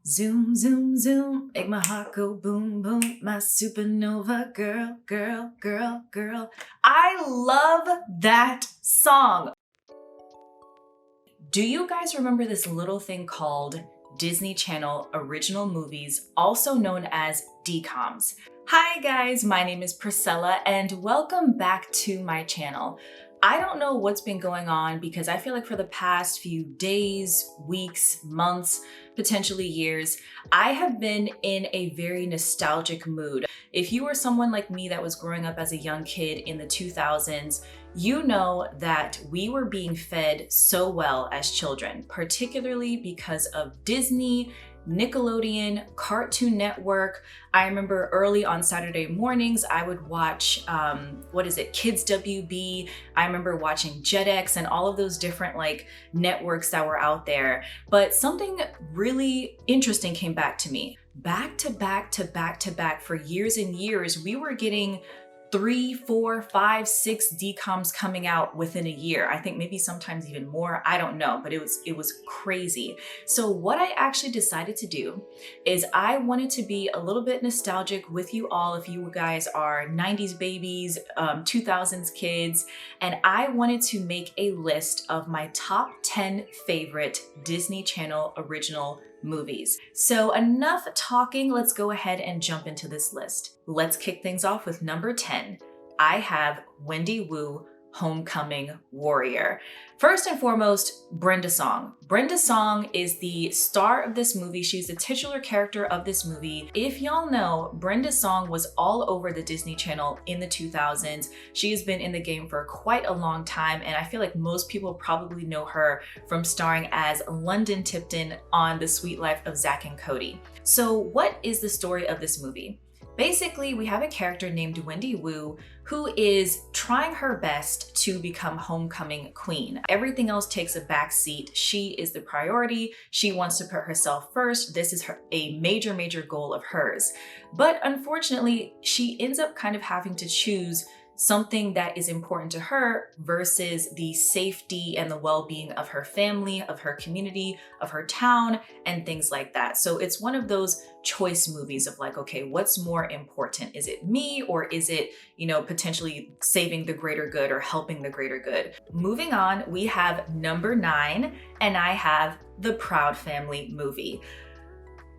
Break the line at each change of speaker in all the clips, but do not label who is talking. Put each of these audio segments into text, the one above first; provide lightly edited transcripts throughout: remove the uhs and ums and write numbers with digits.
Zoom, zoom, zoom, make my heart go boom, boom, my supernova girl, girl, girl, girl. I love that song. Do you guys remember this little thing called Disney Channel Original Movies, also known as DCOMs? Hi guys, my name is Priscilla and welcome back to my channel. I don't know what's been going on because I feel like for the past few days, weeks, months, potentially years, I have been in a very nostalgic mood. If you were someone like me that was growing up as a young kid in the 2000s, you know that we were being fed so well as children, particularly because of Disney, Nickelodeon, Cartoon Network. I remember early on Saturday mornings, I would watch, Kids WB. I remember watching JetX and all of those different networks that were out there. But something really interesting came back to me. Back to back to back to back for years and years, we were getting 3, 4, 5, 6 DCOMs coming out within a year. I think maybe sometimes even more, I don't know, but it was crazy. So what I actually decided to do is I wanted to be a little bit nostalgic with you all if you guys are 90s babies, 2000s kids, and I wanted to make a list of my top 10 favorite Disney Channel original movies. So enough talking, let's go ahead and jump into this list. Let's kick things off with number 10. I have Wendy Wu, Homecoming Warrior. First and foremost, Brenda Song. Brenda Song is the star of this movie. She's the titular character of this movie. If y'all know, Brenda Song was all over the Disney Channel in the 2000s. She has been in the game for quite a long time, and I feel like most people probably know her from starring as London Tipton on The Sweet Life of Zack and Cody. So what is the story of this movie? Basically, we have a character named Wendy Wu who is trying her best to become homecoming queen. Everything else takes a back seat. She is the priority. She wants to put herself first. This is a major goal of hers. But unfortunately, she ends up kind of having to choose something that is important to her versus the safety and the well-being of her family, of her community, of her town, and things like that. So it's one of those choice movies of okay, what's more important? Is it me or is it, potentially saving the greater good or helping the greater good? Moving on, we have number 9, and I have The Proud Family movie.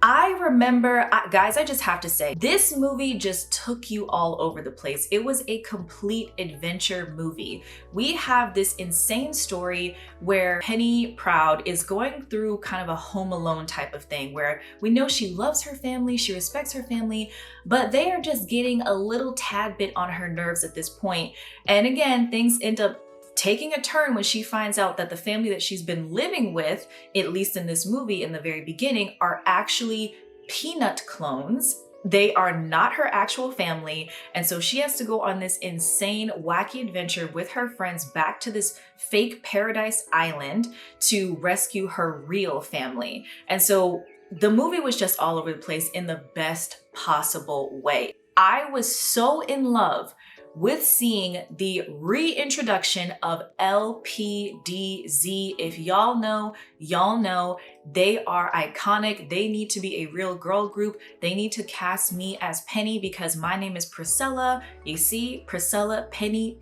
I remember, guys, I just have to say, this movie just took you all over the place. It was a complete adventure movie. We have this insane story where Penny Proud is going through kind of a Home Alone type of thing where we know she loves her family, she respects her family, but they are just getting a little tad bit on her nerves at this point. And again, things end up taking a turn when she finds out that the family that she's been living with, at least in this movie in the very beginning, are actually Peanut clones. They are not her actual family. And so she has to go on this insane, wacky adventure with her friends back to this fake paradise island to rescue her real family. And so the movie was just all over the place in the best possible way. I was so in love with seeing the reintroduction of LPDZ. If y'all know, they are iconic. They need to be a real girl group. They need to cast me as Penny because my name is Priscilla. You see, Priscilla, Penny,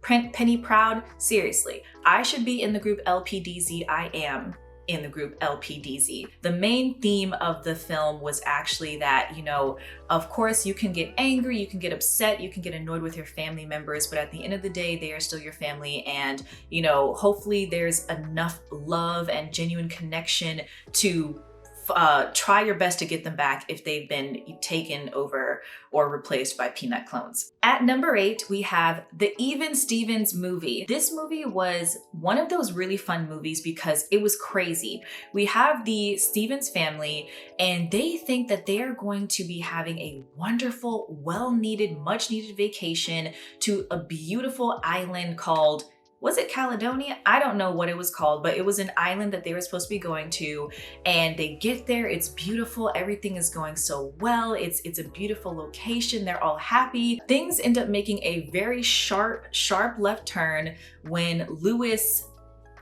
Penny Proud. Seriously, I should be in the group LPDZ. I am in the group LPDZ. The main theme of the film was actually that, of course you can get angry, you can get upset, you can get annoyed with your family members, but at the end of the day, they are still your family. And, hopefully there's enough love and genuine connection to try your best to get them back if they've been taken over or replaced by Peanut clones. At number 8, we have the Even Stevens movie. This movie was one of those really fun movies because it was crazy. We have the Stevens family and they think that they are going to be having a wonderful, well-needed, much-needed vacation to a beautiful island called, was it Caledonia? I don't know what it was called, but it was an island that they were supposed to be going to. And they get there, it's beautiful, everything is going so well, it's a beautiful location, they're all happy. Things end up making a very sharp left turn when Lewis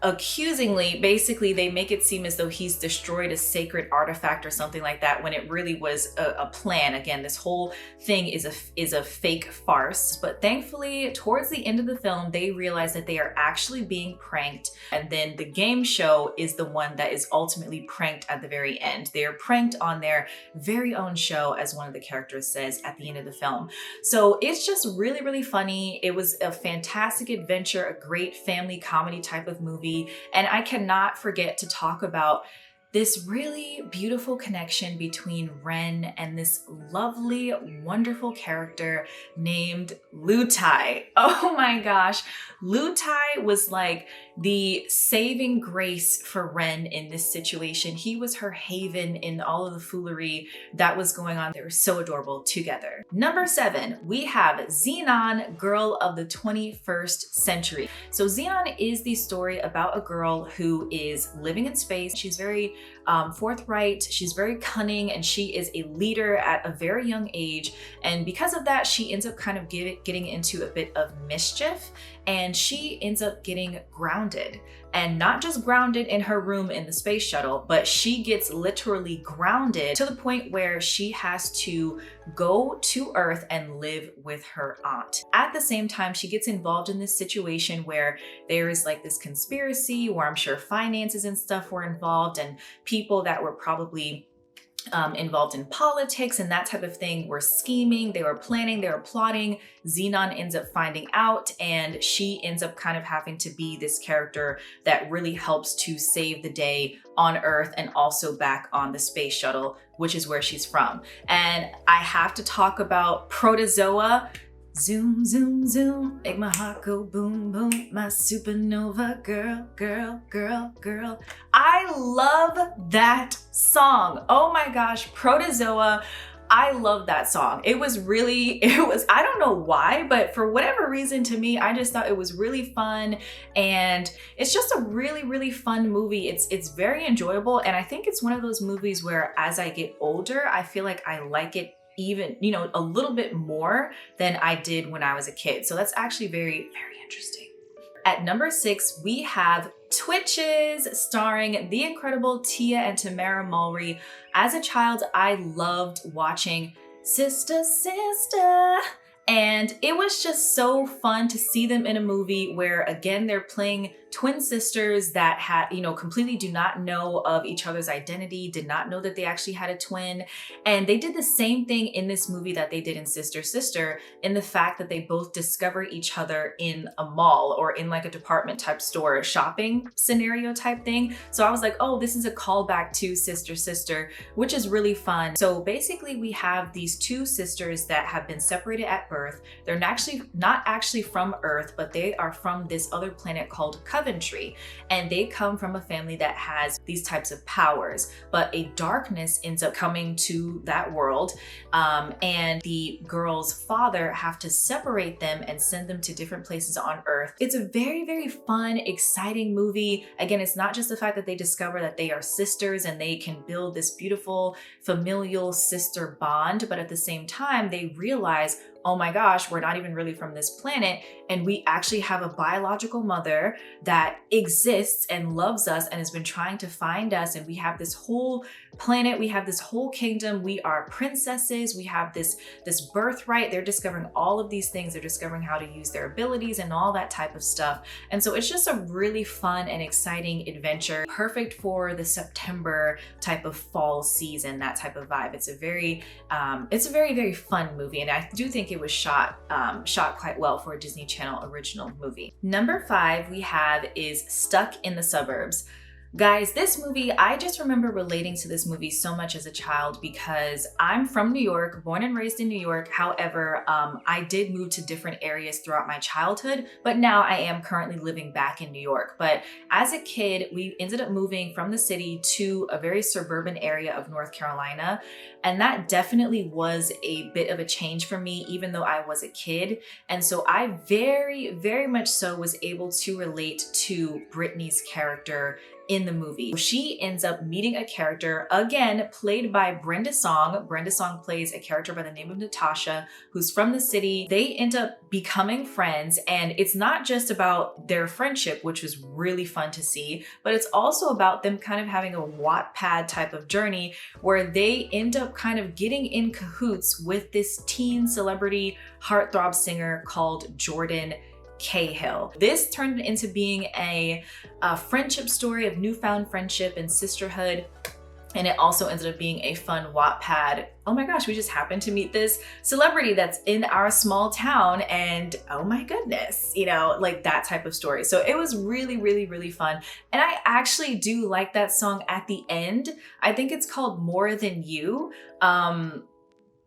accusingly, basically they make it seem as though he's destroyed a sacred artifact or something like that, when it really was a plan. Again, this whole thing is a fake farce. But thankfully, towards the end of the film, they realize that they are actually being pranked, and then the game show is the one that is ultimately pranked at the very end. They are pranked on their very own show, as one of the characters says at the end of the film. So it's just really, really funny. It was a fantastic adventure, a great family comedy type of movie. And I cannot forget to talk about this really beautiful connection between Ren and this lovely, wonderful character named Lu Tai. Oh my gosh. Lu Tai was like the saving grace for Ren in this situation. He was her haven in all of the foolery that was going on. They were so adorable together. Number 7, we have Xenon, Girl of the 21st Century. So Xenon is the story about a girl who is living in space. She's very forthright, she's very cunning, and she is a leader at a very young age. And because of that, she ends up kind of getting into a bit of mischief, and she ends up getting grounded. And not just grounded in her room in the space shuttle, but she gets literally grounded to the point where she has to go to Earth and live with her aunt. At the same time, she gets involved in this situation where there is like this conspiracy where I'm sure finances and stuff were involved, and people that were probably involved in politics and that type of thing were scheming, they were planning, they were plotting. Xenon ends up finding out, and she ends up kind of having to be this character that really helps to save the day on Earth and also back on the space shuttle, which is where she's from. And I have to talk about Protozoa. Zoom, zoom, zoom, make my heart go boom, boom, my supernova girl, girl, girl, girl. I love that song. Oh my gosh, Protozoa. I love that song. It was, I don't know why, but for whatever reason, to me, I just thought it was really fun. And it's just a really, really fun movie. It's very enjoyable. And I think it's one of those movies where as I get older, I feel like I like it even, a little bit more than I did when I was a kid. So that's actually very, very interesting. At number 6, we have Twitches, starring the incredible Tia and Tamara Mulry. As a child, I loved watching Sister, Sister. And it was just so fun to see them in a movie where, again, they're playing twin sisters that completely do not know of each other's identity, did not know that they actually had a twin. And they did the same thing in this movie that they did in Sister, Sister, in the fact that they both discover each other in a mall or in like a department type store, shopping scenario type thing. So I was like, oh, this is a callback to Sister, Sister, which is really fun. So basically we have these two sisters that have been separated at birth. They're not actually from Earth, but they are from this other planet called Coventry, and they come from a family that has these types of powers, but a darkness ends up coming to that world, and the girl's father have to separate them and send them to different places on Earth. It's a very, very fun, exciting movie. Again, it's not just the fact that they discover that they are sisters and they can build this beautiful familial sister bond, but at the same time, they realize, oh my gosh, we're not even really from this planet, and we actually have a biological mother that exists and loves us and has been trying to find us, and we have this whole planet, we have this whole kingdom, we are princesses, we have this birthright. They're discovering all of these things, they're discovering how to use their abilities and all that type of stuff. And so it's just a really fun and exciting adventure, perfect for the September type of fall season, that type of vibe. It's a very, very fun movie, and I do think it was shot quite well for a Disney Channel original movie. Number 5 we have is Stuck in the Suburbs. Guys, this movie, I just remember relating to this movie so much as a child because I'm from New York, born and raised in New York. However, I did move to different areas throughout my childhood, but now I am currently living back in New York. But as a kid, we ended up moving from the city to a very suburban area of North Carolina. And that definitely was a bit of a change for me, even though I was a kid. And so I very, very much so was able to relate to Brittany's character in the movie. She ends up meeting a character, again, played by Brenda Song. Brenda Song plays a character by the name of Natasha, who's from the city. They end up becoming friends, and it's not just about their friendship, which was really fun to see, but it's also about them kind of having a Wattpad type of journey where they end up kind of getting in cahoots with this teen celebrity heartthrob singer called Jordan Cahill. This turned into being a friendship story of newfound friendship and sisterhood. And it also ended up being a fun Wattpad. Oh my gosh, we just happened to meet this celebrity that's in our small town, and oh my goodness, you know, like that type of story. So it was really, really, really fun. And I actually do like that song at the end. I think it's called More Than You.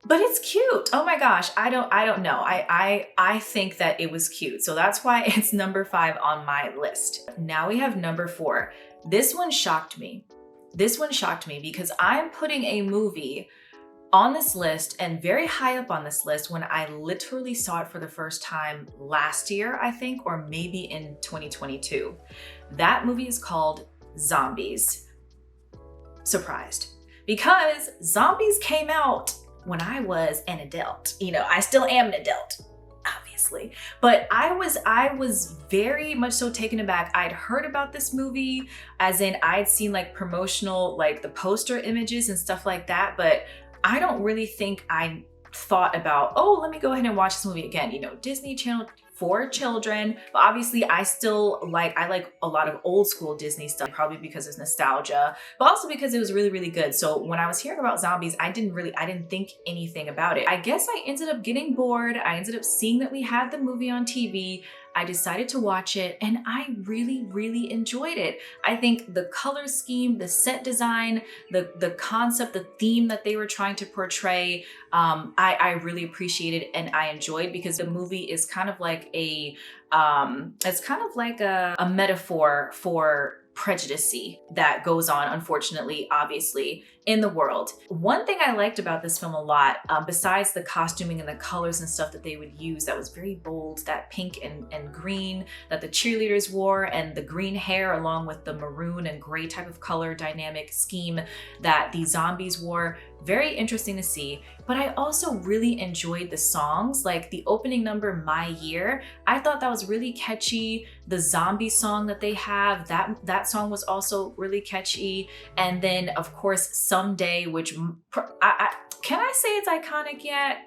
But it's cute. Oh my gosh, I don't know. I think that it was cute. So that's why it's number 5 on my list. Now we have number 4. This one shocked me. This one shocked me because I'm putting a movie on this list and very high up on this list when I literally saw it for the first time last year, I think, or maybe in 2022. That movie is called Zombies. Surprised. Because Zombies came out when I was an adult. You know, I still am an adult, obviously. But I was very much so taken aback. I'd heard about this movie, as in I'd seen like promotional, like the poster images and stuff like that, but I don't really think I thought about, oh, let me go ahead and watch this movie again. You know, Disney Channel for children, but obviously I like a lot of old school Disney stuff, probably because it's nostalgia, but also because it was really, really good. So when I was hearing about Zombies, I didn't think anything about it. I guess I ended up getting bored. I ended up seeing that we had the movie on TV. I decided to watch it and I really, really enjoyed it. I think the color scheme, the set design, the concept, the theme that they were trying to portray, I really appreciated and I enjoyed, because the movie is kind of like a metaphor for prejudice that goes on, unfortunately, obviously, in the world. One thing I liked about this film a lot, besides the costuming and the colors and stuff that they would use that was very bold, that pink and green that the cheerleaders wore, and the green hair along with the maroon and gray type of color dynamic scheme that the zombies wore, very interesting to see. But I also really enjoyed the songs, like the opening number, My Year. I thought that was really catchy. The zombie song that they have, that song was also really catchy. And then of course, Someday, which can I say it's iconic yet?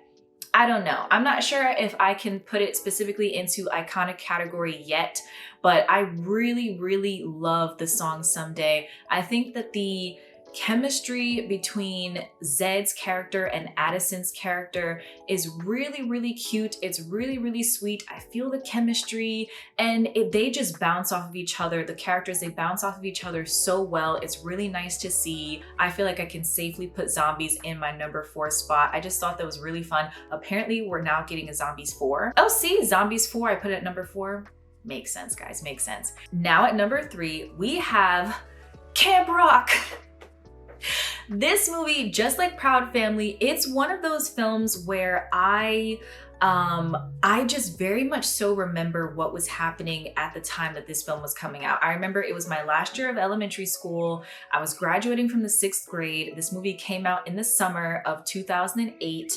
I don't know. I'm not sure if I can put it specifically into iconic category yet, but I really, really love the song Someday. I think that the chemistry between Zed's character and Addison's character is really, really cute. It's really, really sweet. I feel the chemistry, and they just bounce off of each other. The characters, they bounce off of each other so well. It's really nice to see. I feel like I can safely put Zombies in my number 4 spot. I just thought that was really fun. Apparently, we're now getting a Zombies 4. Oh, see, Zombies 4, I put it at number 4. Makes sense, guys, makes sense. Now at number 3, we have Camp Rock. This movie, just like Proud Family, it's one of those films where I just very much so remember what was happening at the time that this film was coming out. I remember it was my last year of elementary school. I was graduating from the 6th grade. This movie came out in the summer of 2008.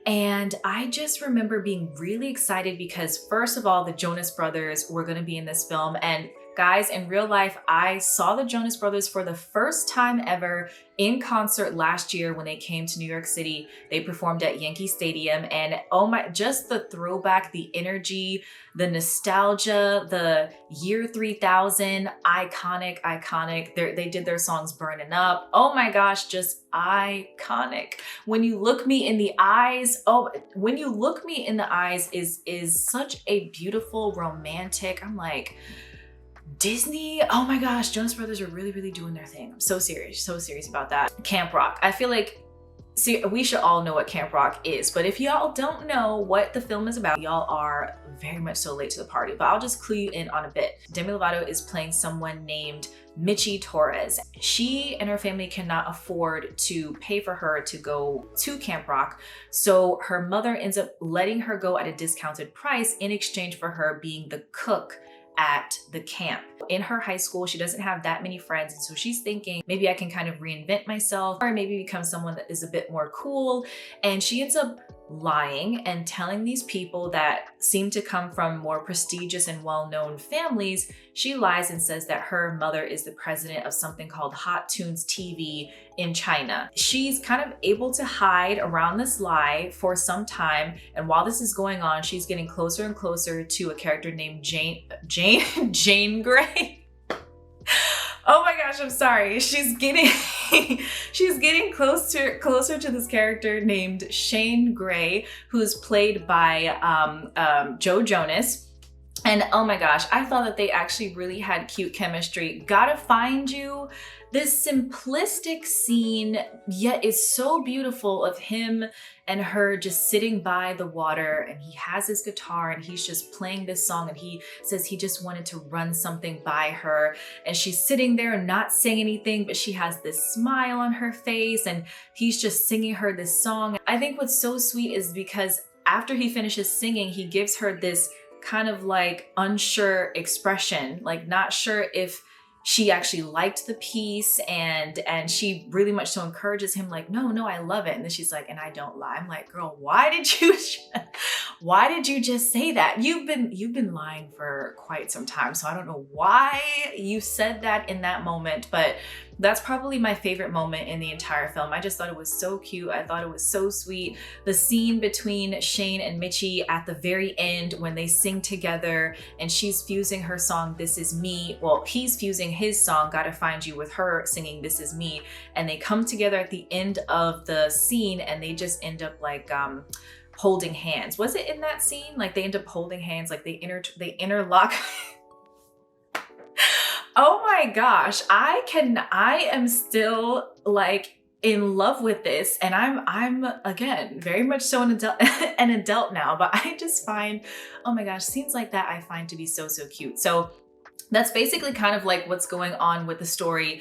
And I just remember being really excited because, first of all, the Jonas Brothers were going to be in this film. And guys, in real life, I saw the Jonas Brothers for the first time ever in concert last year when they came to New York City. They performed at Yankee Stadium, and oh my, just the throwback, the energy, the nostalgia, the year 3000, iconic. They did their songs Burning Up. Oh my gosh, just iconic. When You Look Me in the Eyes, When You Look Me in the Eyes is such a beautiful, romantic, I'm like, Disney, oh my gosh, Jonas Brothers are really, really doing their thing. I'm so serious about that. Camp Rock. I feel like, see, we should all know what Camp Rock is, but if y'all don't know what the film is about, y'all are very much so late to the party, but I'll just clue you in on a bit. Demi Lovato is playing someone named Michi Torres. She and her family cannot afford to pay for her to go to Camp Rock, so her mother ends up letting her go at a discounted price in exchange for her being the cook at the camp. In her high school, she doesn't have that many friends, and so she's thinking, maybe I can kind of reinvent myself or maybe become someone that is a bit more cool. And she ends up lying and telling these people that seem to come from more prestigious and well-known families. She lies and says that her mother is the president of something called Hot Tunes TV in China. She's kind of able to hide around this lie for some time, and while this is going on, she's getting closer and closer to a character named Jane Grey. Oh my gosh, I'm sorry. She's getting closer to this character named Shane Gray, who's played by Joe Jonas. And oh my gosh, I thought that they actually really had cute chemistry. Gotta find you this simplistic scene, yet is so beautiful, of him and her just sitting by the water, and he has his guitar and he's just playing this song, and he says he just wanted to run something by her, and she's sitting there and not saying anything, but she has this smile on her face and he's just singing her this song. I think what's so sweet is because after he finishes singing, he gives her this kind of like unsure expression, like not sure if she actually liked the piece, and she really much so encourages him, like, no, I love it. And then she's like, and I don't lie. I'm like, girl, why did you just say that? You've been lying for quite some time. So I don't know why you said that in that moment, but that's probably my favorite moment in the entire film. I just thought it was so cute. I thought it was so sweet. The scene between Shane and Mitchie at the very end when they sing together and she's fusing her song, This Is Me. Well, he's fusing his song, Gotta Find You, with her singing This Is Me. And they come together at the end of the scene and they just end up like, holding hands. Was it in that scene? Like they end up holding hands, like they interlock. Oh my gosh, I am still like in love with this, and I'm again very much so an adult now, but I just find, oh my gosh, scenes like that I find to be so cute. So that's basically kind of like what's going on with the story.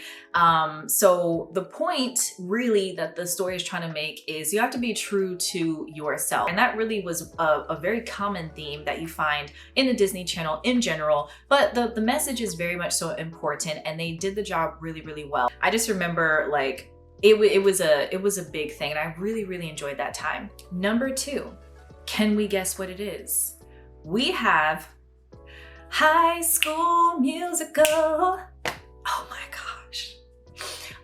So the point really that the story is trying to make is you have to be true to yourself. And that really was a very common theme that you find in the Disney Channel in general, but the message is very much so important, and they did the job really well. I just remember like it was a big thing, and I really enjoyed that time. Number 2, can we guess what it is? We have High School Musical. Oh my gosh.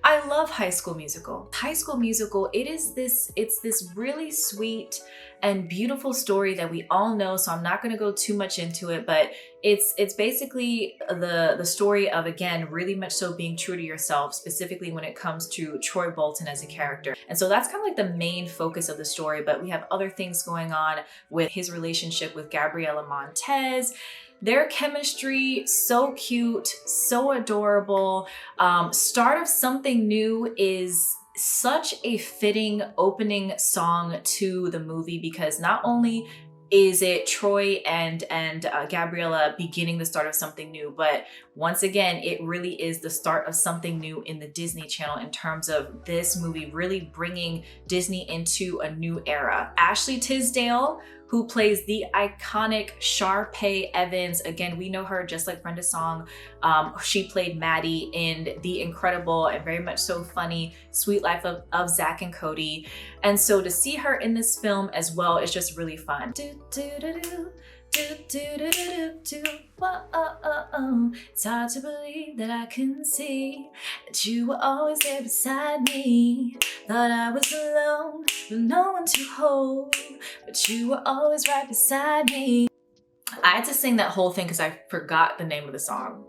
I love High School Musical. High School Musical, it's this really sweet and beautiful story that we all know, so I'm not gonna go too much into it, but it's basically the story of, again, really much so being true to yourself, specifically when it comes to Troy Bolton as a character. And so that's kind of like the main focus of the story, but we have other things going on with his relationship with Gabriela Montez. Their chemistry, so cute, so adorable. Start of Something New is such a fitting opening song to the movie, because not only is it Troy and Gabriela beginning the start of something new, but once again, it really is the start of something new in the Disney Channel in terms of this movie really bringing Disney into a new era. Ashley Tisdale, who plays the iconic Sharpay Evans. Again, we know her just like Brenda Song. She played Maddie in the incredible and very much so funny Sweet Life of Zach and Cody. And so to see her in this film as well is just really fun. It's hard to believe that I can see that you were always there beside me. Thought I was alone with no one to hold, but you were always right beside me. I had to sing that whole thing because I forgot the name of the song.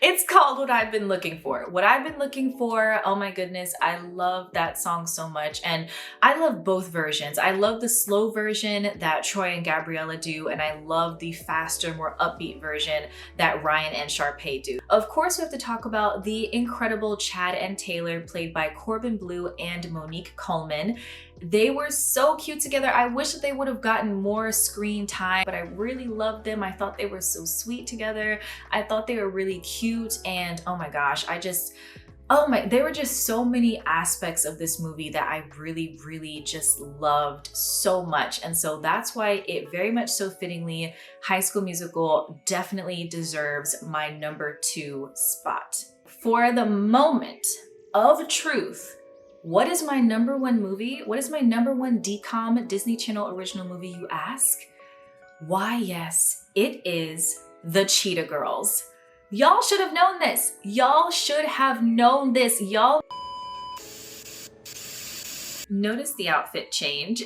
It's called What I've Been Looking For. What I've Been Looking For, oh my goodness, I love that song so much. And I love both versions. I love the slow version that Troy and Gabriela do, and I love the faster, more upbeat version that Ryan and Sharpay do. Of course, we have to talk about the incredible Chad and Taylor, played by Corbin Bleu and Monique Coleman. They were so cute together. I wish that they would have gotten more screen time, but I really loved them. I thought they were so sweet together. I thought they were really cute, and oh my gosh, Oh my, there were just so many aspects of this movie that I really, really just loved so much. And so that's why it very much so fittingly, High School Musical definitely deserves my number 2 spot. For the moment of truth, what is my number 1 movie? What is my number 1 DCOM Disney Channel original movie, you ask? Why, yes, it is The Cheetah Girls. Y'all should have known this. Y'all should have known this. Y'all notice the outfit change.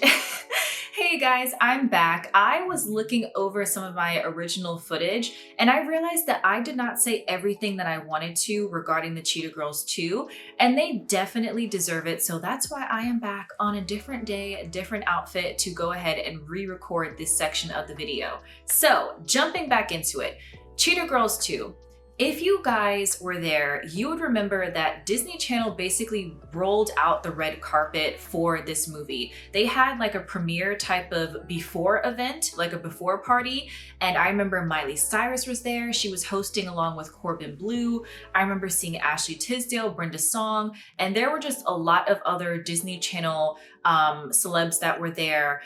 Hey guys, I'm back. I was looking over some of my original footage and I realized that I did not say everything that I wanted to regarding the Cheetah Girls 2, and they definitely deserve it. So that's why I am back on a different day, a different outfit to go ahead and re-record this section of the video. So jumping back into it, Cheetah Girls 2. If you guys were there, you would remember that Disney Channel basically rolled out the red carpet for this movie. They had like a premiere type of before event, like a before party. And I remember Miley Cyrus was there. She was hosting along with Corbin Bleu. I remember seeing Ashley Tisdale, Brenda Song, and there were just a lot of other Disney Channel celebs that were there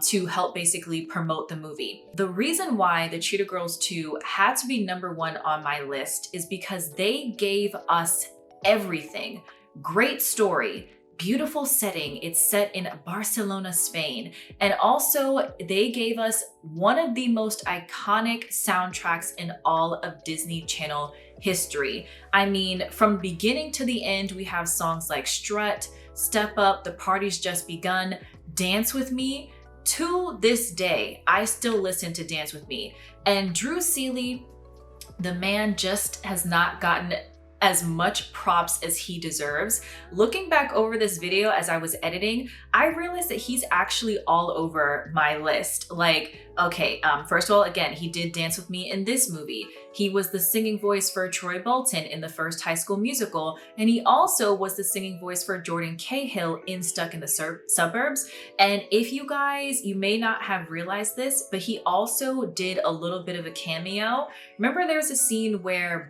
to help basically promote the movie. The reason why the Cheetah Girls 2 had to be number 1 on my list is because they gave us everything. Great story, beautiful setting. It's set in Barcelona, Spain. And also they gave us one of the most iconic soundtracks in all of Disney Channel history. I mean, from beginning to the end, we have songs like Strut, Step Up, The Party's Just Begun, Dance With Me. To this day, I still listen to Dance With Me. And Drew Seeley, the man just has not gotten as much props as he deserves. Looking back over this video as I was editing, I realized that he's actually all over my list. Like, okay, first of all, again, he did Dance With Me in this movie. He was the singing voice for Troy Bolton in the first High School Musical, and he also was the singing voice for Jordan Cahill in Stuck in the Suburbs. And if you guys, you may not have realized this, but he also did a little bit of a cameo. Remember there's a scene where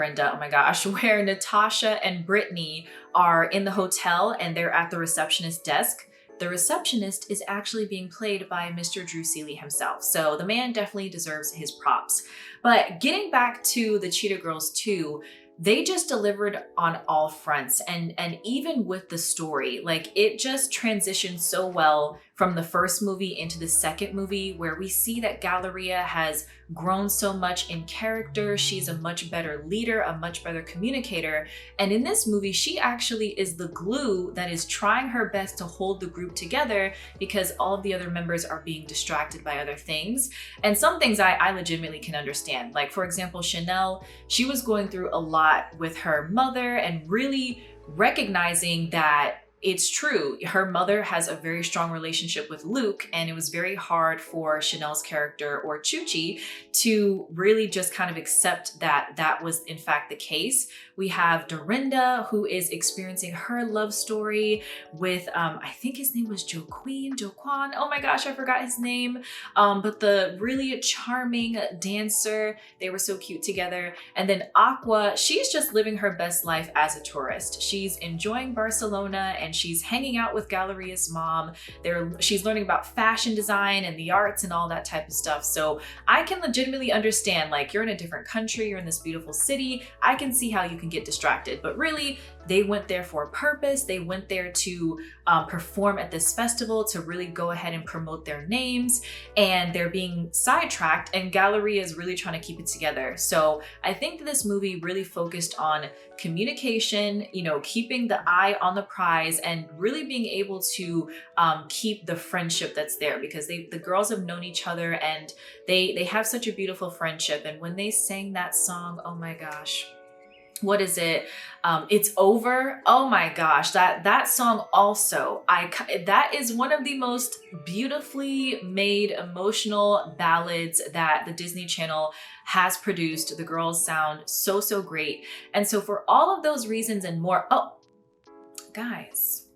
oh my gosh, where Natasha and Brittany are in the hotel and they're at the receptionist desk. The receptionist is actually being played by Mr. Drew Seeley himself. So the man definitely deserves his props. But getting back to the Cheetah Girls 2, they just delivered on all fronts. And even with the story, like it just transitioned so well from the first movie into the second movie, where we see that Galleria has grown so much in character. She's a much better leader, a much better communicator. And in this movie, she actually is the glue that is trying her best to hold the group together because all of the other members are being distracted by other things. And some things I legitimately can understand. Like for example, Chanel, she was going through a lot with her mother and really recognizing that it's true. Her mother has a very strong relationship with Luke, and it was very hard for Chanel's character, or Chuchi, to really just kind of accept that that was in fact the case. We have Dorinda, who is experiencing her love story with, I think his name was Joaquin, oh my gosh, I forgot his name. But the really charming dancer, they were so cute together. And then Aqua, she's just living her best life as a tourist. She's enjoying Barcelona and she's hanging out with Galleria's mom. She's learning about fashion design and the arts and all that type of stuff. So I can legitimately understand, like, you're in a different country, you're in this beautiful city. I can see how you can get distracted, but really they went there for a purpose. They went there to perform at this festival to really go ahead and promote their names, and they're being sidetracked, and Galleria is really trying to keep it together. So I think that this movie really focused on communication, you know, keeping the eye on the prize and really being able to keep the friendship that's there, because the girls have known each other and they have such a beautiful friendship. And when they sang that song, oh my gosh, what is it? It's Over. Oh my gosh, that song also, that is one of the most beautifully made emotional ballads that the Disney Channel has produced. The girls sound so, so great. And so for all of those reasons and more, oh, guys,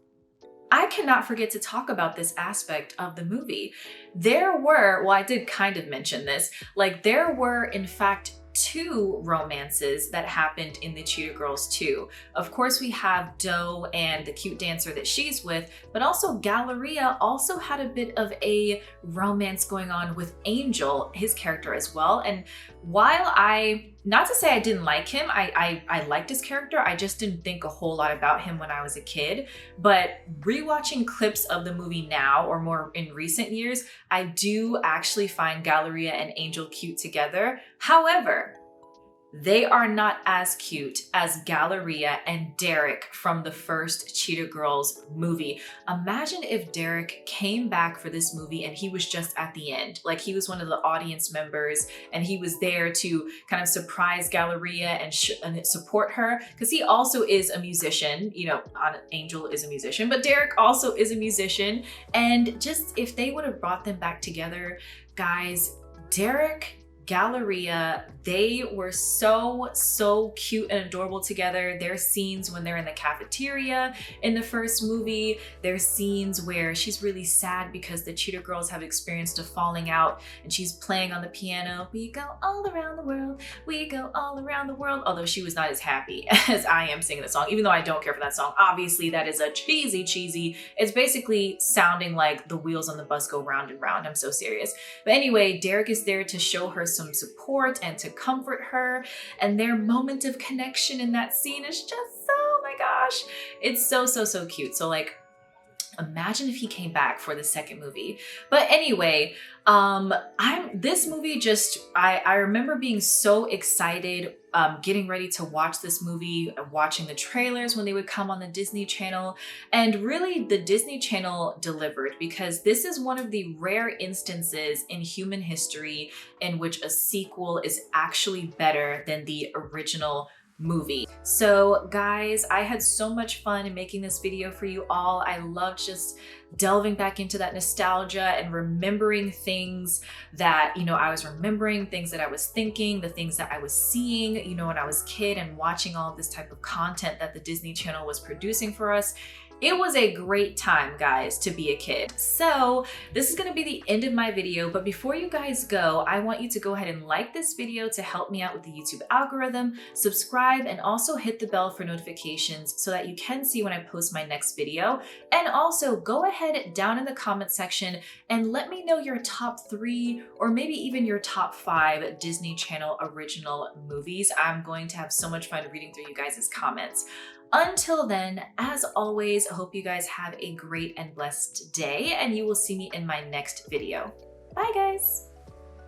I cannot forget to talk about this aspect of the movie. There were, well, I did kind of mention this, like there were in fact two romances that happened in the Cheetah Girls 2. Of course, we have Doe and the cute dancer that she's with, but also Galleria also had a bit of a romance going on with Angel, his character as well. And while not to say I didn't like him, I liked his character, I just didn't think a whole lot about him when I was a kid. But rewatching clips of the movie now, or more in recent years, I do actually find Galleria and Angel cute together. However, they are not as cute as Galleria and Derek from the first Cheetah Girls movie. Imagine if Derek came back for this movie and he was just at the end. Like, he was one of the audience members and he was there to kind of surprise Galleria and support her, because he also is a musician. You know, Angel is a musician, but Derek also is a musician. And just if they would have brought them back together, guys, Derek, Galleria, they were so cute and adorable together. Their scenes when they're in the cafeteria in the first movie, there's scenes where she's really sad because the Cheetah Girls have experienced a falling out and she's playing on the piano. We go all around the world, we go all around the world. Although she was not as happy as I am singing the song, even though I don't care for that song. Obviously, that is a cheesy. It's basically sounding like the wheels on the bus go round and round. I'm so serious. But anyway, Derek is there to show her some support and to comfort her, and their moment of connection in that scene is just, oh my gosh, it's so cute. So like, imagine if he came back for the second movie. But anyway, this movie just, I remember being so excited, getting ready to watch this movie, watching the trailers when they would come on the Disney Channel. And really, the Disney Channel delivered, because this is one of the rare instances in human history in which a sequel is actually better than the original movie. So guys, I had so much fun in making this video for you all. I loved just delving back into that nostalgia and remembering things that, you know, I was remembering, things that I was thinking, the things that I was seeing, you know, when I was a kid, and watching all of this type of content that the Disney Channel was producing for us. It was a great time, guys, to be a kid. So this is gonna be the end of my video, but before you guys go, I want you to go ahead and like this video to help me out with the YouTube algorithm, subscribe, and also hit the bell for notifications so that you can see when I post my next video. And also go ahead down in the comment section and let me know your top 3 or maybe even your top 5 Disney Channel original movies. I'm going to have so much fun reading through you guys' comments. Until then, as always, I hope you guys have a great and blessed day, and you will see me in my next video. Bye, guys.